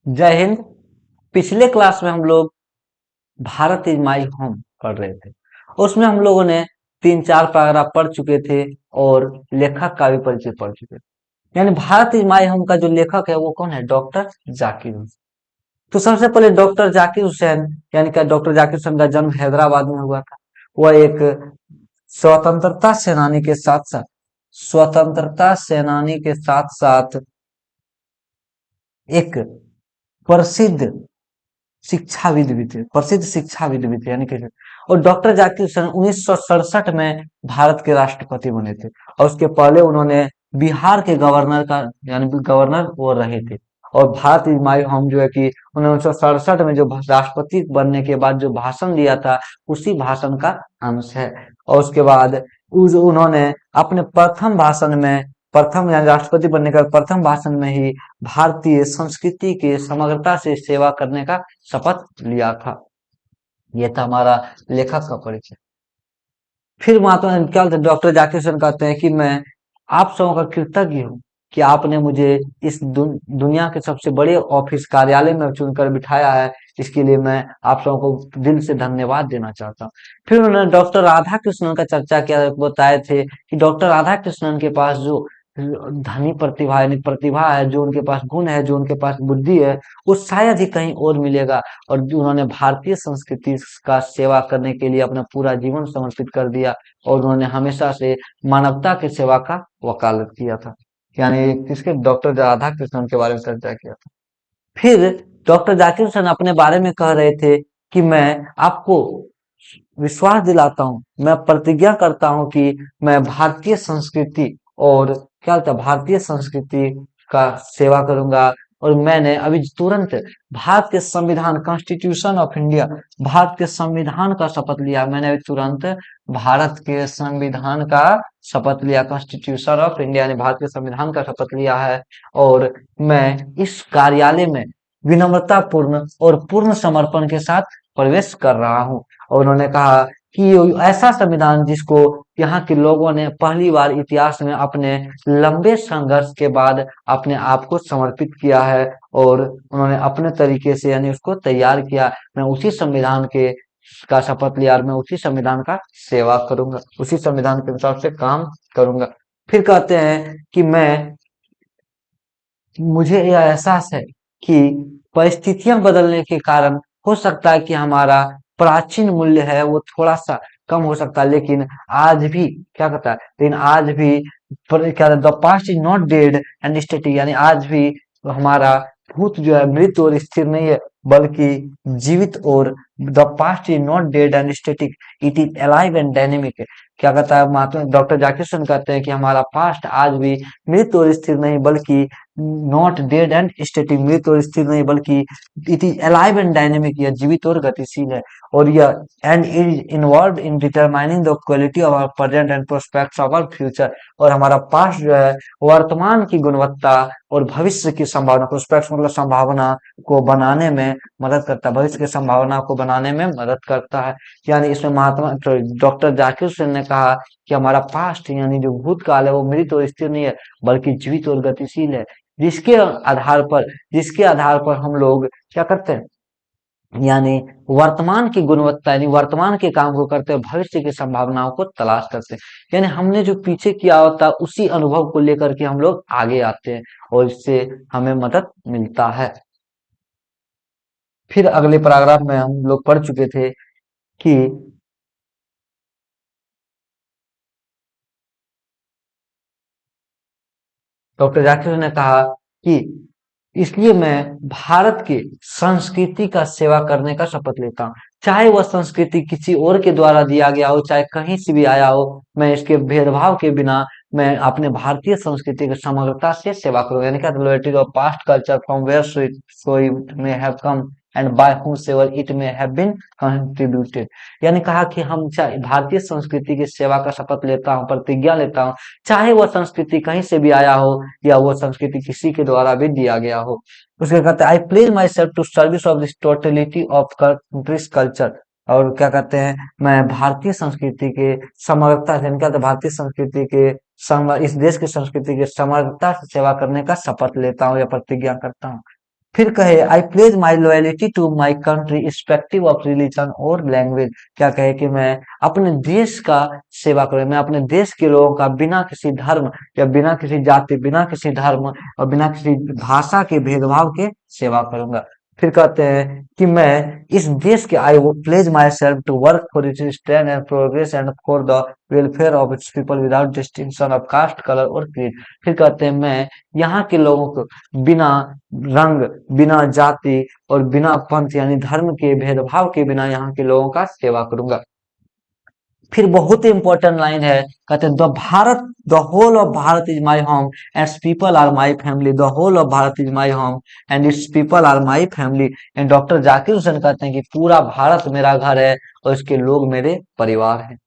जय हिंद। पिछले क्लास में हम लोग भारत इज माई होम पढ़ रहे थे। उसमें हम लोगों ने तीन चार पैराग्राफ पढ़ चुके थे और लेखक का भी परिचय पढ़ चुके थे। यानी भारत इज माई होम का जो लेखक है वो कौन है? डॉक्टर जाकिर हुसैन। तो सबसे पहले डॉक्टर जाकिर हुसैन, यानी कि डॉक्टर जाकिर हुसैन का जन्म हैदराबाद में हुआ था। वह एक स्वतंत्रता सेनानी के साथ साथ स्वतंत्रता सेनानी के साथ साथ एक प्रसिद्ध शिक्षाविद भी थे, प्रसिद्ध शिक्षाविद भी थे, यानी कि और डॉक्टर जाकिर हुसैन 1967 में भारत के राष्ट्रपति बने थे। और उसके पहले उन्होंने बिहार के गवर्नर का, यानी कि गवर्नर वो रहे थे। और भारत इज माई होम जो है कि 1967 में जो राष्ट्रपति बनने के बाद जो भाषण दिया था, उसी भाषण का अंश है। और उसके बाद उन्होंने अपने प्रथम भाषण में, प्रथम यानी राष्ट्रपति बनने का प्रथम भाषण में ही भारतीय संस्कृति के समग्रता से सेवा करने का शपथ लिया था। यह था हमारा लेखक का परिचय। फिर महात्मा क्या बोलते हैं, डॉक्टर जाकिर हुसैन कहते हैं कि मैं आप सबों का कृतज्ञ हूँ कि आपने मुझे इस दुनिया के सबसे बड़े ऑफिस कार्यालय में चुनकर बिठाया है। इसके लिए मैं आप सबों को दिल से धन्यवाद देना चाहता हूँ। फिर उन्होंने डॉक्टर राधा कृष्णन का चर्चा किया, बताए थे कि डॉक्टर राधा कृष्णन के पास जो धनी प्रतिभा यानी प्रतिभा है, जो उनके पास गुण है, जो उनके पास बुद्धि है, वो शायद ही कहीं और मिलेगा। और जो उन्होंने भारतीय संस्कृति का सेवा करने के लिए अपना पूरा जीवन समर्पित कर दिया। और उन्होंने हमेशा से मानवता की सेवा का वकालत किया था। यानी किसके? डॉक्टर राधा कृष्णन के बारे में चर्चा किया था। फिर डॉक्टर जाकिर हुसैन अपने बारे में कह रहे थे कि मैं आपको विश्वास दिलाता हूँ, मैं प्रतिज्ञा करता हूँ कि मैं भारतीय संस्कृति और क्या होता है, भारतीय संस्कृति का सेवा करूंगा। और मैंने अभी तुरंत भारत के संविधान, कॉन्स्टिट्यूशन ऑफ इंडिया, भारत के संविधान का शपथ लिया। मैंने अभी तुरंत भारत के संविधान का शपथ लिया, कॉन्स्टिट्यूशन ऑफ इंडिया यानी भारत के संविधान का शपथ लिया है। और मैं इस कार्यालय में विनम्रता पूर्ण और पूर्ण समर्पण के साथ प्रवेश कर रहा हूँ। और उन्होंने कहा कि ये ऐसा संविधान जिसको यहाँ के लोगों ने पहली बार इतिहास में अपने लंबे संघर्ष के बाद अपने आप को समर्पित किया है। और उन्होंने अपने तरीके से यानी उसको तैयार किया। मैं उसी संविधान के का शपथ लिया और मैं उसी संविधान का सेवा करूंगा, उसी संविधान के हिसाब से काम करूंगा। फिर कहते हैं कि मुझे यह एहसास है कि परिस्थितियां बदलने के कारण हो सकता है कि हमारा प्राचीन मूल्य है वो थोड़ा सा कम हो सकता है, लेकिन आज भी क्या कहता है, लेकिन आज भी क्या the past is not dead and static, यानी आज भी हमारा भूत जो है मृत और स्थिर नहीं है, बल्कि जीवित। और the past is not dead and static, it is alive and dynamic. क्या कहता है महात्मा डॉक्टर जाकिर हुसैन कहते हैं कि हमारा पास्ट आज भी मृत और स्थिर नहीं, बल्कि नॉट डेड एंड स्टैटिक, मृत और स्थिर नहीं, बल्कि it is alive and dynamic, यह जीवित और गतिशील है। और यह and is involve in determining the quality of our present and prospects of our future. और हमारा पास्ट जो है वर्तमान की गुणवत्ता और भविष्य की संभावना, प्रोस्पेक्ट्स मतलब संभावना को बनाने में मदद करता है, भविष्य की संभावना को बनाने में मदद करता है। यानी इसमें महात्मा डॉक्टर जाकिर हुसैन ने कहा कि हमारा पास्ट यानी जो भूतकाल है वो मृत और स्थिर नहीं है, बल्कि जीवित और गतिशील है। जिसके आधार पर हम लोग क्या करते हैं, यानी वर्तमान की गुणवत्ता यानी वर्तमान के काम को करते हैं, भविष्य की संभावनाओं को तलाश करते हैं। यानी हमने जो पीछे किया होता है उसी अनुभव को लेकर के हम लोग आगे आते हैं और इससे हमें मदद मिलता है। फिर अगले पैराग्राफ में हम लोग पढ़ चुके थे कि डॉक्टर जाकिर ने कहा कि इसलिए मैं भारत की संस्कृति का सेवा करने का शपथ लेता हूँ। चाहे वह संस्कृति किसी और के द्वारा दिया गया हो, चाहे कहीं से भी आया हो, मैं इसके भेदभाव के बिना मैं अपने भारतीय संस्कृति की समग्रता से सेवा करूंगा। यानी क्या, related of past culture from where so it may have come and by whomsoever it may have been contributed. यानी कहा कि हम चाहे भारतीय संस्कृति की सेवा का शपथ लेता हूँ, प्रतिज्ञा लेता हूँ, चाहे वह संस्कृति कहीं से भी आया हो या वो संस्कृति किसी के द्वारा भी दिया गया हो। उसके कहते हैं I pledge myself to service of this totality of country's culture. और क्या कहते हैं, मैं भारतीय संस्कृति के समग्रता से, क्या कहते हैं, भारतीय संस्कृति के इस देश की संस्कृति की समग्रता से सेवा करने का शपथ लेता हूँ या प्रतिज्ञा करता हूँ। फिर कहे I pledge my loyalty to my country irrespective of religion और लैंग्वेज। क्या कहे कि मैं अपने देश का सेवा करूँ, मैं अपने देश के लोगों का बिना किसी धर्म या बिना किसी जाति, बिना किसी धर्म और बिना किसी भाषा के भेदभाव के सेवा करूंगा। फिर कहते हैं कि मैं इस देश के I pledge myself to work for its stand and progress and for the welfare of its people without distinction of caste colour और क्रीड। फिर कहते हैं मैं यहाँ के लोगों को बिना रंग, बिना जाति और बिना पंथ यानी धर्म के भेदभाव के बिना यहाँ के लोगों का सेवा करूंगा। फिर बहुत ही इंपॉर्टेंट लाइन है, कहते हैं the Bharat, the whole of Bharat is my home and people are my family. The whole of Bharat is my home and its people are my family. And doctor Zakir Hussain कहते हैं कि पूरा भारत मेरा घर है और इसके लोग मेरे परिवार हैं।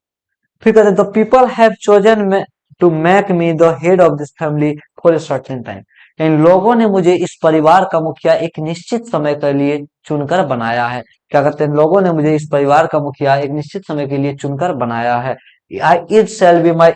फिर कहते हैं the people have chosen to make me the head of this family for a certain time. इन लोगों ने मुझे इस परिवार का मुखिया एक निश्चित समय के लिए चुनकर बनाया है। क्या कहते हैं, लोगों ने मुझे इस परिवार का मुखिया एक निश्चित समय के लिए चुनकर बनाया है। It shall be my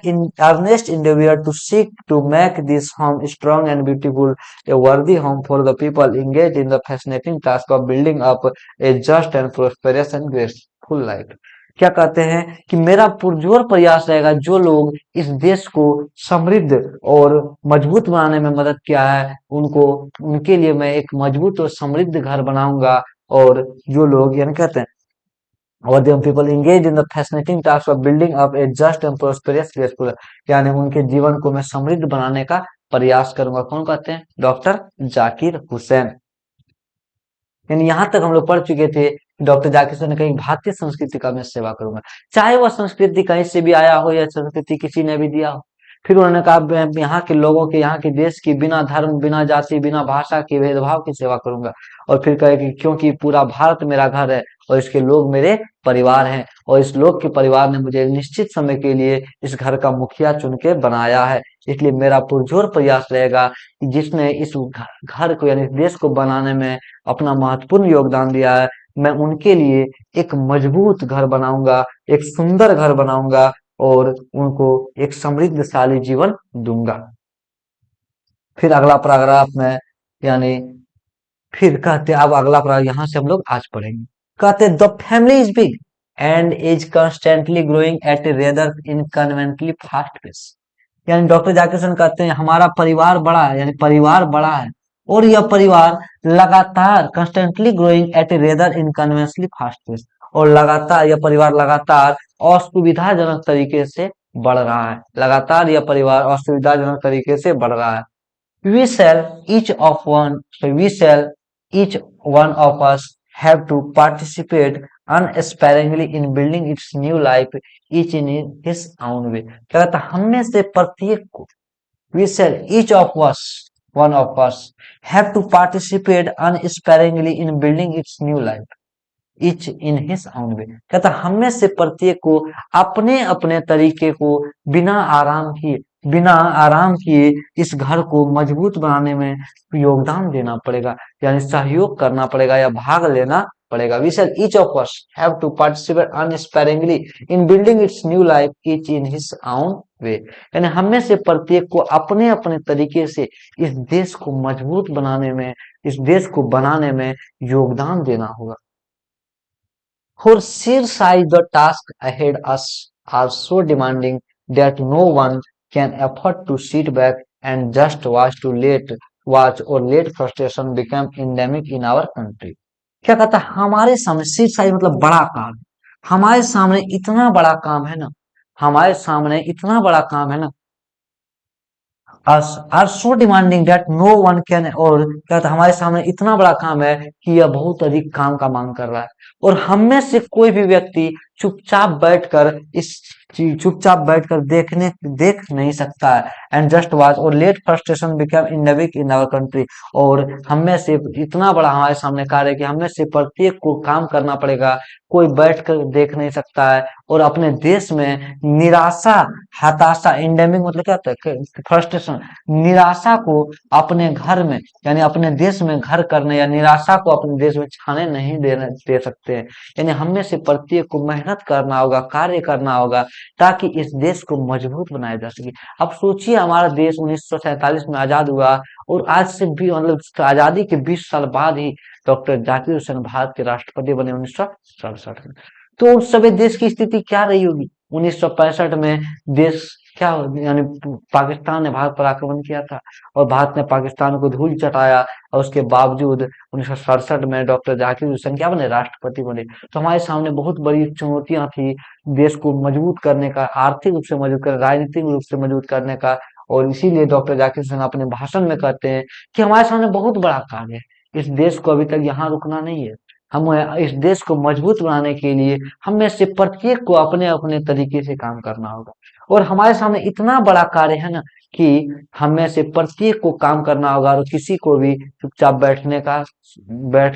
earnest endeavor to seek to make this home strong and beautiful, a worthy home for the people engaged in the fascinating task of building up a just and prosperous and graceful life। क्या कहते हैं कि मेरा पुरजोर प्रयास रहेगा जो लोग इस देश को समृद्ध और मजबूत बनाने में मदद किया है उनको, उनके लिए मैं एक मजबूत और समृद्ध घर बनाऊंगा। और जो लोग यानी कहते हैं और the people engaged in the fascinating task of building up a just and prosperous graceful, यानी उनके जीवन को मैं समृद्ध बनाने का प्रयास करूंगा। कौन कहते हैं? डॉक्टर जाकिर हुसैन। यानी यहाँ तक हम लोग पढ़ चुके थे, डॉक्टर जाकिर हुसैन ने कही भारतीय संस्कृति का मैं सेवा करूंगा, चाहे वह संस्कृति कहीं से भी आया हो या संस्कृति किसी ने भी दिया हो। फिर उन्होंने कहा मैं यहाँ के लोगों के, यहाँ के देश की बिना धर्म, बिना जाति, बिना भाषा के भेदभाव की सेवा करूंगा। और फिर कहे कि क्योंकि पूरा भारत मेरा घर है और इसके लोग मेरे परिवार हैं और इस लोग के परिवार ने मुझे एक निश्चित समय के लिए इस घर का मुखिया चुन के बनाया है, इसलिए मेरा पुरजोर प्रयास रहेगा कि जिसने इस घर को यानी इस देश को बनाने में अपना महत्वपूर्ण योगदान दिया है, मैं उनके लिए एक मजबूत घर बनाऊंगा, एक सुंदर घर बनाऊंगा और उनको एक समृद्धशाली जीवन दूंगा। फिर अगला पैराग्राफ में यानी फिर कहते हैं, अब अगला पैराग्राफ यहाँ से हम लोग आज पढ़ेंगे। कहते हैं the family is big and is constantly growing at a rather inconveniently fast pace. यानी डॉक्टर जाकिर हुसैन कहते हैं हमारा परिवार बड़ा है, यानी परिवार बड़ा है और यह परिवार लगातार constantly growing at a rather inconveniently fast pace, और लगातार यह परिवार लगातार असुविधाजनक तरीके से बढ़ रहा है। लगातार यह परिवार असुविधाजनक तरीके से बढ़ रहा है। We shall each of one, so we shall each one of us have to participate unsparingly in building its new life, each in his own way। क्या कहता है, हम में से प्रत्येक को, we shall each of us, one of us have to participate unsparingly in building its new life, each in his own way। कहता हम में से प्रत्येक को अपने अपने तरीके को बिना आराम किए इस घर को मजबूत बनाने में योगदान देना पड़ेगा, यानी सहयोग करना पड़ेगा या भाग लेना पड़ेगा। We shall each of us have to participate unsparingly in building its new life, each in his own way। यानी हम में से प्रत्येक को अपने अपने तरीके से इस देश को मजबूत बनाने में, इस देश को बनाने में योगदान देना होगा। For sheer size, the tasks ahead us are so demanding that no one can afford to sit back and just watch or let frustration become endemic in our country। क्या कहता है, हमारे सामने sheer size मतलब बड़ा काम, हमारे सामने इतना बड़ा काम है ना, हमारे सामने इतना बड़ा काम है ना, are so demanding that no one can, और क्या था हमारे सामने इतना बड़ा काम है कि यह बहुत अधिक काम का मांग कर रहा है और हम में से कोई भी व्यक्ति चुपचाप बैठकर देख नहीं सकता है। एंड जस्ट वॉच और let frustration become endemic in our country, और हम में से इतना बड़ा हमारे सामने कार्य है कि हम में से प्रत्येक को काम करना पड़ेगा, कोई बैठकर देख नहीं सकता है। और अपने देश में निराशा, हताशा, इंडेमिक मतलब क्या होता है, फ्रस्ट्रेशन, निराशा को अपने घर में यानी अपने देश में घर करने या निराशा को अपने देश में छाने नहीं दे सकते हैं। यानी हम में से प्रत्येक को मेहनत मेहनत करना होगा, कार्य करना होगा, ताकि इस देश को मजबूत बनाया जा सके। अब सोचिए, हमारा देश 1947 में आजाद हुआ, और आज से भी मतलब आजादी के 20 साल बाद ही डॉक्टर जाकिर हुसैन भारत के राष्ट्रपति बने 1967 में। तो उस समय देश की स्थिति क्या रही होगी? 1965 में देश क्या यानी पाकिस्तान ने भारत पर आक्रमण किया था, और भारत ने पाकिस्तान को धूल चटाया, और उसके बावजूद 1967 में डॉक्टर जाकिर हुसैन क्या बने? राष्ट्रपति बने। तो हमारे सामने बहुत बड़ी चुनौतियां थी देश को मजबूत करने का, आर्थिक रूप से मजबूत कर, राजनीतिक रूप से मजबूत करने का। और इसीलिए डॉक्टर जाकिर हुसैन अपने भाषण में कहते हैं कि हमारे सामने बहुत बड़ा कार्य है, इस देश को अभी तक यहाँ रुकना नहीं है, हमें इस देश को मजबूत बनाने के लिए हम में से प्रत्येक को अपने अपने तरीके से काम करना होगा। और हमारे सामने इतना बड़ा कार्य है ना, कि हम में से प्रत्येक को काम करना होगा, और किसी को भी चुपचाप बैठ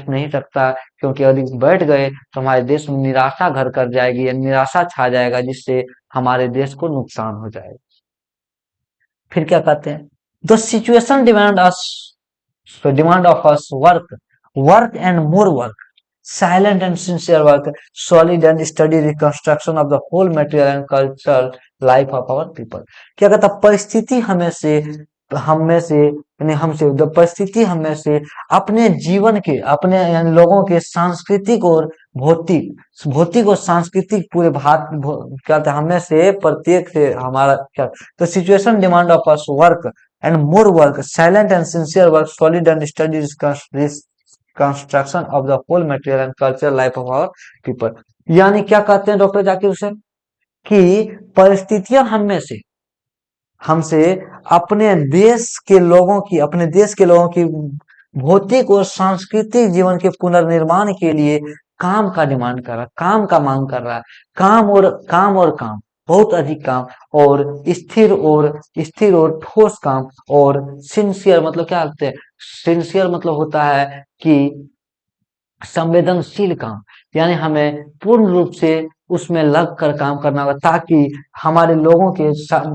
नहीं सकता, क्योंकि यदि बैठ गए तो हमारे देश में निराशा घर कर जाएगी, या निराशा छा जाएगा, जिससे हमारे देश को नुकसान हो जाएगा। फिर क्या कहते हैं? The situation demand of us work and more work, silent and sincere work, solid and steady reconstruction of the whole material and cultural life of our people। क्या कहता? परिस्थिति परिस्थिति हमें से अपने जीवन के, अपने यानी लोगों के सांस्कृतिक और भौतिक और सांस्कृतिक पूरे क्या कहते हैं, हमें से प्रत्येक से हमारा क्या, तो situation demand of us work and more work, silent and sincere work, solid and steady construction of the whole material and cultural life of our people. यानी क्या कहते हैं डॉक्टर जाकिर हुसैन? कि परिस्थितियां हमसे अपने देश के लोगों की भौतिक और सांस्कृतिक जीवन के पुनर्निर्माण के लिए काम का डिमांड कर रहा, काम का मांग कर रहा है, काम, बहुत अधिक काम, और स्थिर और ठोस काम, और सिंसियर मतलब क्या होते हैं? सिंसियर मतलब होता है कि संवेदनशील काम, यानी हमें पूर्ण रूप से उसमें लग कर काम करना होगा, ताकि हमारे लोगों के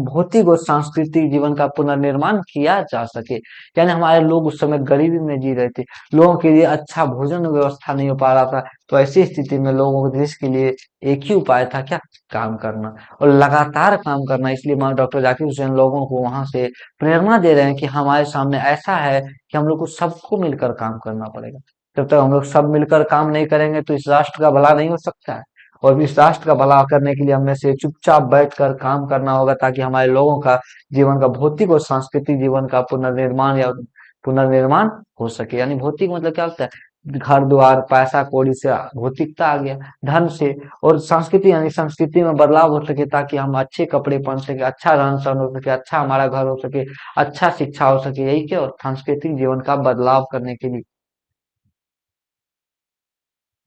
भौतिक और सांस्कृतिक जीवन का पुनर्निर्माण किया जा सके। यानी हमारे लोग उस समय गरीबी में जी रहे थे, लोगों के लिए अच्छा भोजन व्यवस्था नहीं हो पा रहा था, तो ऐसी स्थिति में लोगों के देश के लिए एक ही उपाय था, क्या? काम करना, और लगातार काम करना। इसलिए डॉक्टर जाकिर हुसैन लोगों को वहां से प्रेरणा दे रहे हैं कि हमारे सामने ऐसा है कि हम लोग को सबको मिलकर काम करना पड़ेगा। जब तक हम लोग सब मिलकर काम नहीं करेंगे तो इस राष्ट्र का भला नहीं हो सकता है, और इस राष्ट्र का भला करने के लिए हमें से चुपचाप बैठकर काम करना होगा, ताकि हमारे लोगों का जीवन का भौतिक और सांस्कृतिक जीवन का पुनर्निर्माण हो सके। यानी भौतिक मतलब क्या होता है? घर द्वार पैसा कौड़ी से भौतिकता आ गया, धन से, और संस्कृति यानी संस्कृति में बदलाव हो सके, ताकि हम अच्छे कपड़े पहन सके, अच्छा रहन सहन हो सके, अच्छा हमारा घर हो सके, अच्छा शिक्षा हो सके, यही क्या? सांस्कृतिक जीवन का बदलाव करने के लिए।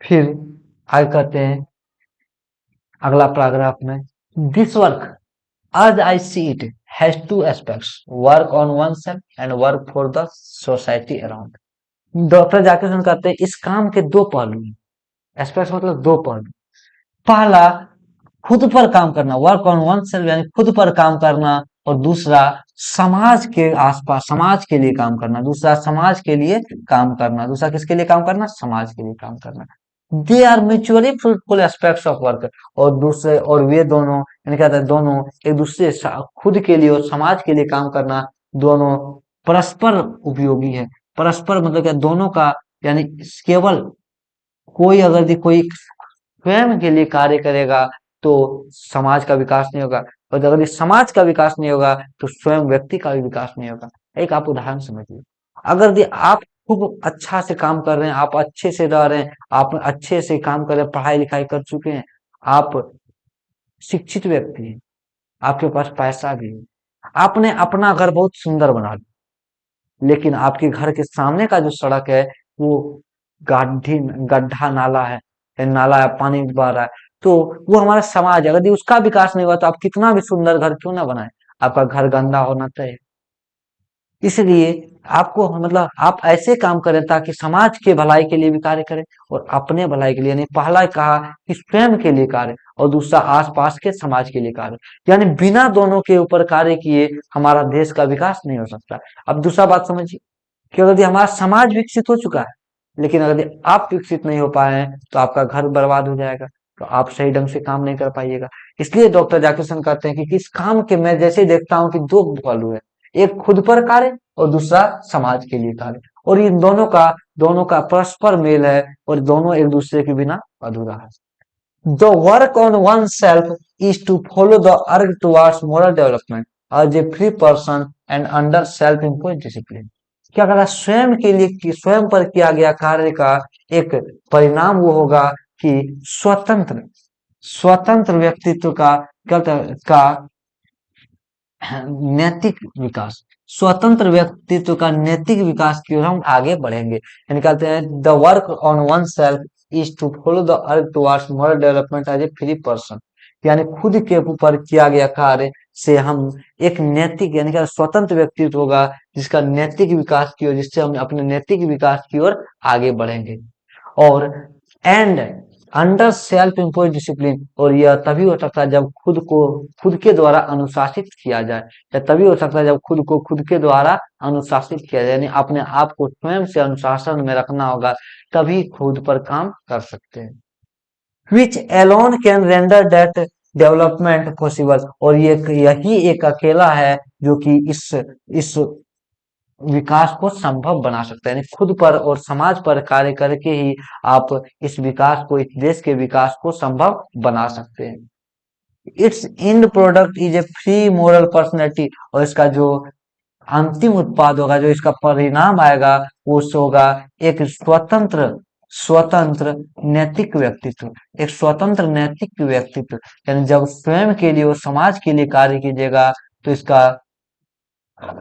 फिर आगे कहते हैं अगला पैराग्राफ में, this work as I see it has two aspects, work on oneself and work for the society around। Doctor Zakir Hussain कहते हैं इस काम के दो पहलू हैं, एस्पेक्ट्स मतलब दो पहलू। पहला, खुद पर काम करना, वर्क ऑन वन सेल्फ यानी खुद पर काम करना, और दूसरा समाज के आसपास, समाज के लिए काम करना, दूसरा किसके लिए काम करना? समाज के लिए काम करना। They are mutually fruitful aspects of work, और वे दोनों यानी क्या है, दोनों एक दूसरे खुद के लिए और समाज के लिए काम करना, दोनों परस्पर उपयोगी है। परस्पर मतलब क्या? दोनों का, यानी केवल कोई स्वयं के लिए कार्य करेगा तो समाज का विकास नहीं होगा, और अगर इस समाज का विकास नहीं होगा तो स्वयं व्यक्ति का भी विकास नहीं होगा। एक आप उदाहरण समझिए, अगर आप खूब अच्छा से काम कर रहे हैं, आप अच्छे से रह रहे हैं, आप अच्छे से काम कर रहे हैं, पढ़ाई लिखाई कर चुके हैं, आप शिक्षित व्यक्ति हैं, आपके पास पैसा भी है, आपने अपना घर बहुत सुंदर बना लिया, लेकिन आपके घर के सामने का जो सड़क है वो गाढ़ी गड्ढा नाला है, पानी बह रहा है, तो वो हमारा समाज है। यदि उसका विकास नहीं हुआ तो आप कितना भी सुंदर घर क्यों ना बनाए, आपका घर गंदा होना तय। इसलिए आपको मतलब आप ऐसे काम करें ताकि समाज के भलाई के लिए भी कार्य करें, और अपने भलाई के लिए नहीं। पहला कहा कि स्वयं के लिए कार्य, और दूसरा आसपास के समाज के लिए कार्य। यानी बिना दोनों के ऊपर कार्य किए हमारा देश का विकास नहीं हो सकता। अब दूसरा बात समझिए कि यदि हमारा समाज विकसित हो चुका है, लेकिन अगर आप विकसित नहीं हो पाए हैं तो आपका घर बर्बाद हो जाएगा। तो आप सही ढंग से काम नहीं कर पाइएगा। इसलिए डॉक्टर जाकिर हुसैन कहते हैं कि इस काम के मैं जैसे ही देखता हूँ कि दो पहलू है, एक खुद पर कार्य और दूसरा समाज के लिए कार्य, और इन दोनों का परस्पर मेल है और दोनों एक दूसरे के बिना अधूरा है। The work on oneself is to follow the urge towards moral development as a free person and under self-imposed discipline। क्या कहता है, स्वयं के लिए कि स्वयं पर किया गया कार्य का एक परिणाम वो होगा कि स्वतंत्र स्वतंत्र व्यक्तित्व का नैतिक विकास, स्वतंत्र व्यक्तित्व का नैतिक विकास की ओर हम आगे बढ़ेंगे। यानी कहते हैं the work on oneself is to follow the earth towards moral development as a free person. यानी खुद के ऊपर किया गया कार्य से हम एक नैतिक यानी कि स्वतंत्र व्यक्तित्व होगा जिसका नैतिक विकास की ओर, जिससे हम अपने नैतिक विकास की ओर आगे बढ़ेंगे। और and under self impose discipline, और यह तभी हो सकता है जब खुद के द्वारा अनुशासित किया जाए, या तभी हो सकता है जब खुद को खुद के द्वारा अनुशासित किया जाए, यानी अपने आप को स्वयं से अनुशासन में रखना होगा, तभी खुद पर काम कर सकते हैं। Which alone can render that development possible, और ये यही एक अकेला है जो कि इस विकास को संभव बना सकता है। यानी खुद पर और समाज पर कार्य करके ही आप इस विकास को, इस देश के विकास को संभव बना सकते हैं। It's and product is a free moral personality, और इसका जो अंतिम उत्पाद होगा, जो इसका परिणाम आएगा, वो होगा एक स्वतंत्र नैतिक व्यक्तित्व, एक स्वतंत्र नैतिक व्यक्तित्व। यानी जब स्वयं के लिए और समाज के लिए कार्य कीजिएगा तो इसका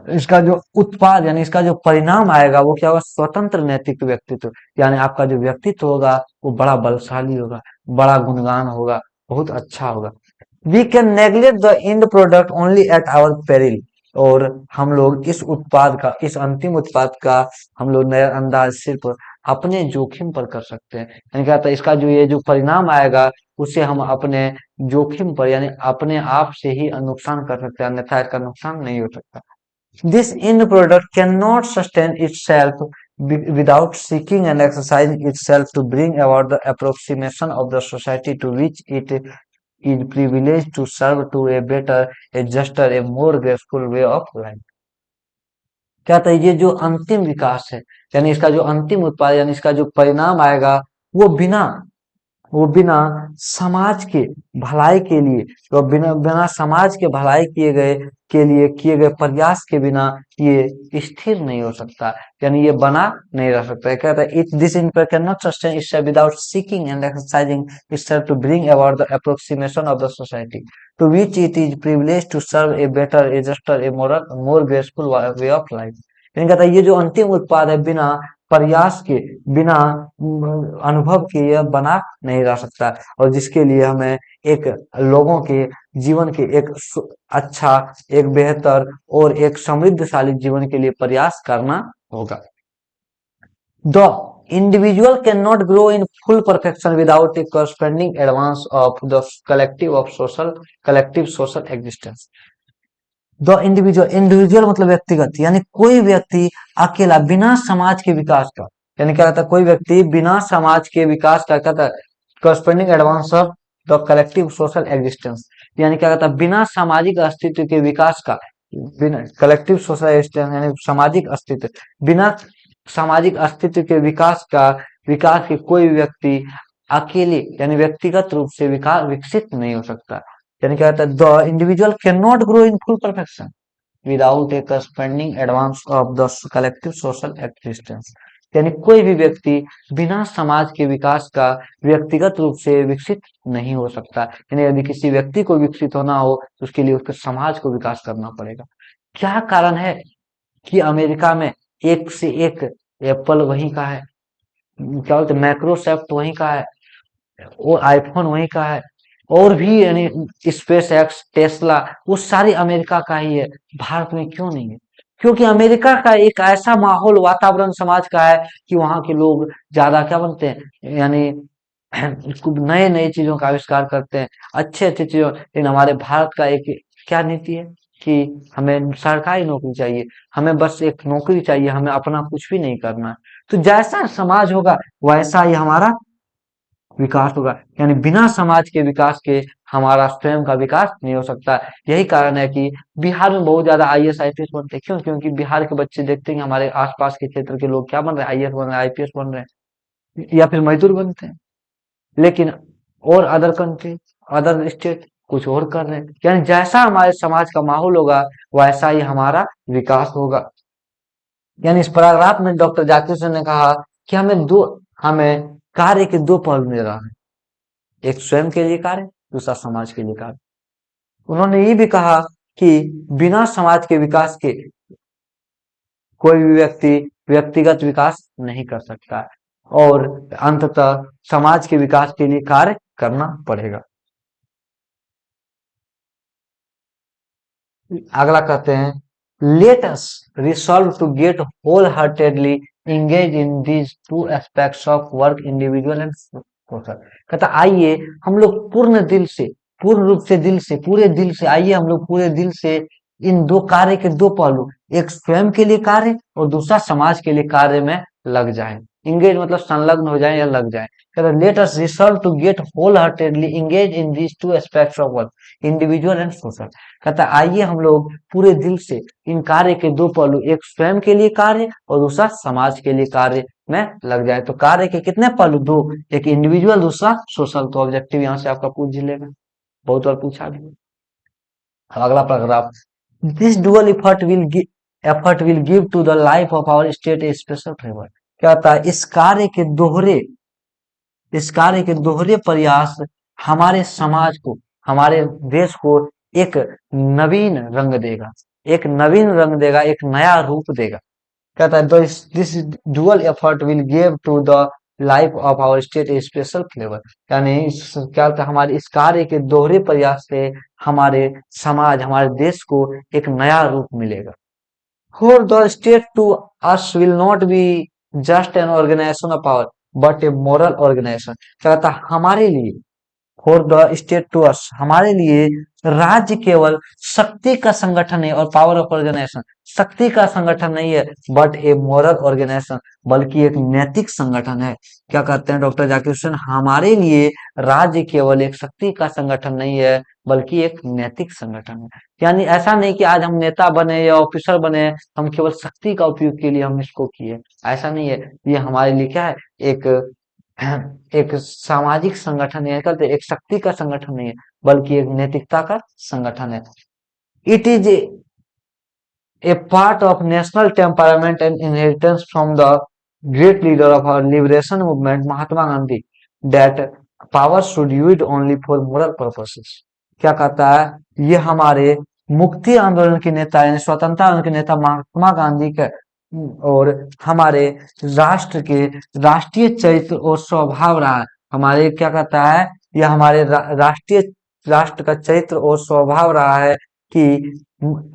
इसका जो उत्पाद यानी इसका जो परिणाम आएगा वो क्या होगा, स्वतंत्र नैतिक व्यक्तित्व। यानी आपका जो व्यक्तित्व होगा वो बड़ा बलशाली होगा, बड़ा गुणगान होगा, बहुत अच्छा होगा। We can neglect the end product only at our peril, और हम लोग इस उत्पाद का, इस अंतिम उत्पाद का हम लोग नजरअंदाज सिर्फ अपने जोखिम पर कर सकते हैं। यानी क्या होता है, इसका जो ये जो परिणाम आएगा उसे हम अपने जोखिम पर यानी अपने आप से ही नुकसान कर सकते हैं, अन्यथा इसका नुकसान नहीं हो सकता। This end product cannot sustain itself without seeking and exercising itself to bring about the approximation of the society to which it is privileged to serve to a better, a juster, a more graceful way of life। क्या था, ये जो अंतिम विकास है यानी इसका जो अंतिम उत्पाद यानी इसका जो परिणाम आएगा वो बिना समाज के भलाई के लिए, तो बिना समाज के भलाई किए गए प्रयास के बिना ये स्थिर नहीं हो सकता, यानी ये बना नहीं रह सकता है। कहता है it this impact can not sustain itself without seeking and exercising itself to bring about the approximation of the society to which it is privilege to serve a better, a juster, a more graceful way of life. यानी कहता है ये जो अंतिम उत्पाद है बिना प्रयास के, बिना अनुभव के यह बना नहीं रह सकता, और जिसके लिए हमें एक लोगों के जीवन के एक अच्छा, एक बेहतर और एक समृद्धशाली जीवन के लिए प्रयास करना होगा। The individual can not grow in full perfection without A corresponding advance of the collective social existence. The individual मतलब व्यक्तिगत, यानी कोई व्यक्ति अकेला बिना समाज के विकास का, यानी क्या कहता है, कोई व्यक्ति बिना समाज के विकास का कहता है corresponding advance of the collective social existence, यानी क्या कहता है बिना सामाजिक अस्तित्व के विकास का, बिना कलेक्टिव सोशल एग्जिस्टेंस यानी सामाजिक अस्तित्व, बिना सामाजिक अस्तित्व के विकास के कोई व्यक्ति अकेले यानी व्यक्तिगत रूप से विकसित नहीं हो सकता। यानी क्या कहता है the individual can not grow in full perfection without A corresponding advance of the collective social existence. यानी कोई भी व्यक्ति बिना समाज के विकास का व्यक्तिगत रूप से विकसित नहीं हो सकता। यानी यदि किसी व्यक्ति को विकसित होना हो तो उसके लिए उसके समाज को विकास करना पड़ेगा। क्या कारण है कि अमेरिका में एक से एक एप्पल वहीं का है, क्या बोलते माइक्रोसॉफ्ट वहीं का है, वो आईफोन वहीं का है, और भी यानी स्पेस एक्स, टेस्ला, वो सारी अमेरिका का ही है, भारत में क्यों नहीं है? क्योंकि अमेरिका का एक ऐसा माहौल, वातावरण समाज का है कि वहां के लोग ज्यादा क्या बनते हैं, यानी नए नए चीजों का आविष्कार करते हैं, अच्छे अच्छे चीजों। लेकिन हमारे भारत का एक क्या नीति है कि हमें सरकारी नौकरी चाहिए, हमें बस एक नौकरी चाहिए, हमें अपना कुछ भी नहीं करना है। तो जैसा समाज होगा वैसा ही हमारा विकास होगा। यानी बिना समाज के विकास के हमारा स्वयं का विकास नहीं हो सकता। यही कारण है कि बिहार में बहुत ज्यादा आईएएस आईपीएस बनते हैं। क्यों? क्योंकि बिहार के बच्चे देखते हैं कि हमारे आसपास के क्षेत्र के लोग क्या बन रहे हैं, आईएएस बन रहे हैं, आईपीएस बन रहे हैं, या फिर मजदूर बनते हैं। लेकिन और अदर कंट्री, अदर स्टेट कुछ और कर रहे हैं। यानी जैसा हमारे समाज का माहौल होगा वैसा ही हमारा विकास होगा। यानी इस पैराग्राफ में डॉक्टर जाकिर हुसैन ने कहा कि हमें कार्य के दो पहलू नजर आ रहे हैं, एक स्वयं के लिए कार्य, दूसरा समाज के लिए कार्य। उन्होंने ये भी कहा कि बिना समाज के विकास के कोई भी व्यक्ति व्यक्तिगत विकास नहीं कर सकता है, और अंततः समाज के विकास के लिए कार्य करना पड़ेगा। अगला कहते हैं, let us resolve to get whole heartedly engage in these two aspects of work, individual and social। कहता आइए हम लोग पूर्ण रूप से दिल से, पूरे दिल से, आइए हम लोग पूरे दिल से इन दो कार्य के दो पहलू, एक स्वयं के लिए कार्य और दूसरा समाज के लिए कार्य में लग जाएं। इंगेज मतलब संलग्न हो जाएं या लग जाएं। कहता let us resolve to get whole heartedly engage in these two aspects of work, individual and social। कहता आइए हम लोग पूरे दिल से इन कार्य के दो पहलू, एक स्वयं के लिए कार्य और दूसरा समाज के लिए कार्य में लग जाए। तो कार्य के कितने पहलू? दो, एक इंडिविजुअल, दूसरा सोशल। तो ऑब्जेक्टिव यहाँ से आपका पूछ लेगा, बहुत बार पूछा भी। अब अगला paragraph, this dual effort will give to the life of our state a special flavour. क्या होता है? इस कार्य के दोहरे प्रयास हमारे समाज को, हमारे देश को एक नवीन रंग देगा, एक नवीन रंग देगा, एक नया रूप देगा। कहता है this dual effort will give to the life of our state a special flavour. यानी क्या होता है, हमारे इस कार्य के दोहरे प्रयास से हमारे समाज, हमारे देश को एक नया रूप मिलेगा। For the state to us will not be just an organization of power, but a moral organization। क्या कहता है? हमारे लिए, for the state to us, हमारे लिए राज्य केवल शक्ति का संगठन है, और पावर ऑफ ऑर्गेनाइजेशन शक्ति का संगठन नहीं है, बट ए मॉरल ऑर्गेनाइजेशन, बल्कि एक नैतिक संगठन है। क्या कहते हैं डॉक्टर जाकिर हुसैन? हमारे लिए राज्य केवल एक शक्ति का संगठन नहीं है, बल्कि एक नैतिक संगठन है। यानी ऐसा नहीं कि आज हम नेता बने या ऑफिसर बने, हम केवल शक्ति का उपयोग के लिए हम इसको किए, ऐसा नहीं है। ये हमारे लिए क्या है? एक एक सामाजिक संगठन है, कहते एक शक्ति का संगठन नहीं है, बल्कि एक नैतिकता का संगठन है। It is a part of national temperament and inheritance from the great leader of our liberation movement, Mahatma Gandhi, that power should use only for moral purposes। क्या कहता है? ये हमारे मुक्ति आंदोलन के नेता, यानी स्वतंत्रता आंदोलन के नेता महात्मा गांधी के और हमारे राष्ट्र के राष्ट्रीय चरित्र और स्वभाव रहा है। हमारे क्या कहता है? यह हमारे राष्ट्रीय राष्ट्र का चरित्र और स्वभाव रहा है कि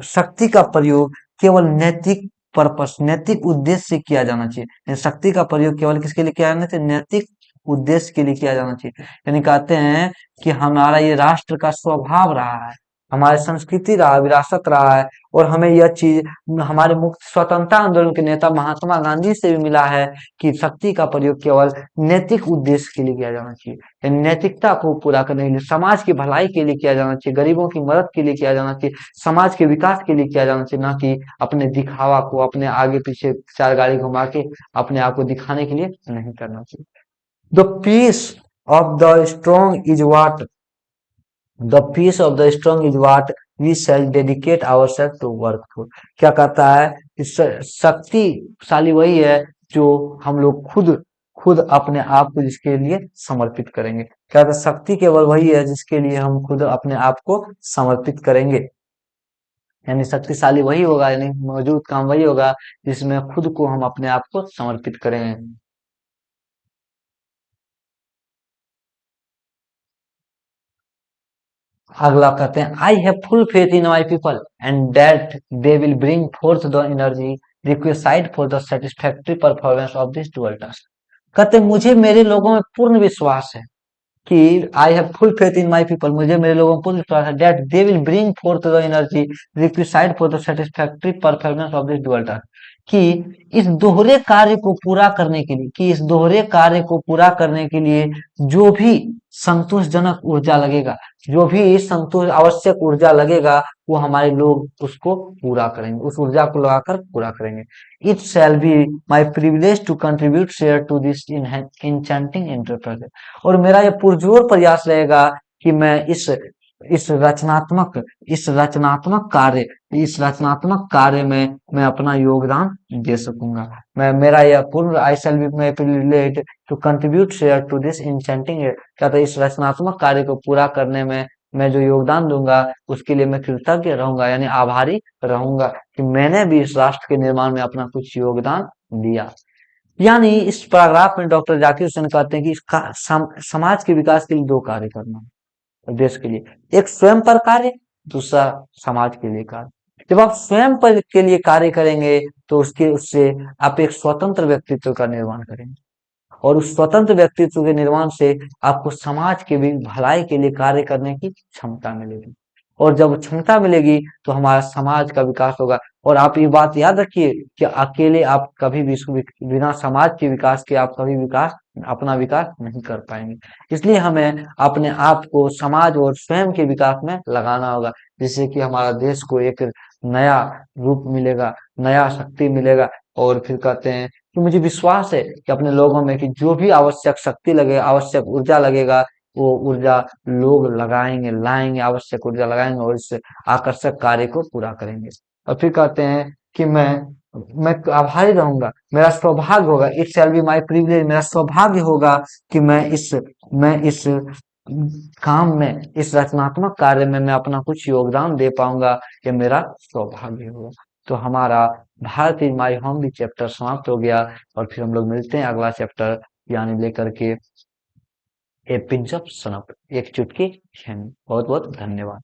शक्ति का प्रयोग केवल नैतिक पर्पस, नैतिक उद्देश्य से किया जाना चाहिए। शक्ति का प्रयोग केवल किसके लिए किया जाना चाहिए? नैतिक उद्देश्य के लिए किया जाना चाहिए। यानी कहते हैं कि हमारा ये राष्ट्र का स्वभाव रहा है, हमारी संस्कृति रहा, विरासत रहा है, और हमें यह चीज हमारे मुक्त स्वतंत्रता आंदोलन के नेता महात्मा गांधी से भी मिला है कि शक्ति का प्रयोग केवल नैतिक उद्देश्य के लिए किया जाना चाहिए, नैतिकता को पूरा करने के लिए, समाज की भलाई के लिए किया जाना चाहिए, गरीबों की मदद के लिए किया जाना चाहिए, समाज के विकास के लिए किया जाना चाहिए, ना कि अपने दिखावा को, अपने आगे पीछे चार गाड़ी घुमा के अपने आप को दिखाने के लिए नहीं करना चाहिए। The peace of the strong is what the peace of the strong is what we shall dedicate our self to work for. क्या कहता है? शक्तिशाली वही है जो हम लोग खुद खुद अपने आप को जिसके लिए समर्पित करेंगे। क्या कहता है? शक्ति केवल वही है जिसके लिए हम खुद अपने आप को समर्पित करेंगे। यानी शक्तिशाली वही होगा, यानी मौजूद काम वही होगा जिसमें खुद को हम अपने आप को समर्पित करेंगे। अगला कहते हैं, I have full faith in my people and that they will bring fourth the energy required for the satisfactory performance of this dual task. कहते हैं मुझे मेरे लोगों में पूर्ण विश्वास है कि I have full faith in my people, मुझे मेरे लोगों में पूर्ण विश्वास है that they will bring fourth the energy required for the satisfactory performance of this dual task, कि इस दोहरे कार्य को पूरा करने के लिए कि इस दोहरे कार्य को पूरा करने के लिए जो भी संतोषजनक ऊर्जा लगेगा, जो भी संतोष आवश्यक ऊर्जा लगेगा, वो हमारे लोग उसको पूरा करेंगे, उस ऊर्जा को लगाकर पूरा करेंगे। It shall be my privilege to contribute share to this enchanting enterprise. और मेरा ये पुरजोर प्रयास रहेगा कि मैं इस रचनात्मक इस रचनात्मक कार्य में मैं अपना योगदान दे सकूंगा। मैं मेरा यह पूर्ण I shall be my privilege to contribute share to this enchanting, क्या तो इस रचनात्मक कार्य को पूरा करने में मैं जो योगदान दूंगा उसके लिए मैं कृतज्ञ रहूंगा, यानी आभारी रहूंगा कि मैंने भी इस राष्ट्र के निर्माण में अपना कुछ योगदान दिया। यानी इस पैराग्राफ में डॉक्टर जाकिर हुसैन कहते हैं कि इसका समाज के विकास के लिए दो कार्य करना है देश के लिए, एक स्वयं पर कार्य, दूसरा समाज के लिए कार्य। जब आप स्वयं पर के लिए कार्य करेंगे तो उससे आप एक स्वतंत्र व्यक्तित्व का निर्माण करेंगे, और उस स्वतंत्र व्यक्तित्व के निर्माण से आपको समाज के भी भलाई के लिए कार्य करने की क्षमता मिलेगी, और जब क्षमता मिलेगी तो हमारा समाज का विकास होगा। और आप ये बात याद रखिए कि अकेले आप कभी भी बिना समाज के विकास के आप कभी अपना विकास नहीं कर पाएंगे। इसलिए हमें अपने आप को समाज और स्वयं के विकास में लगाना होगा, जिससे कि हमारा देश को एक नया रूप मिलेगा, नया शक्ति मिलेगा। और फिर कहते हैं कि मुझे विश्वास है कि अपने लोगों में कि जो भी आवश्यक शक्ति लगेगा, आवश्यक ऊर्जा लगेगा, वो ऊर्जा लोग लगाएंगे, लाएंगे, आवश्यक ऊर्जा लगाएंगे और इस आकर्षक कार्य को पूरा करेंगे। और फिर कहते हैं कि मैं आभारी रहूंगा, मेरा सौभाग्य होगा, it shall be my privilege, मेरा सौभाग्य होगा कि मैं इस काम में, इस रचनात्मक कार्य में मैं अपना कुछ योगदान दे पाऊंगा, ये मेरा सौभाग्य होगा। तो हमारा भारत इज माई होम भी चैप्टर समाप्त हो गया, और फिर हम लोग मिलते हैं अगला चैप्टर यानी लेकर के ए पिंच ऑफ सनप, एक चुटकी छेन। बहुत बहुत धन्यवाद।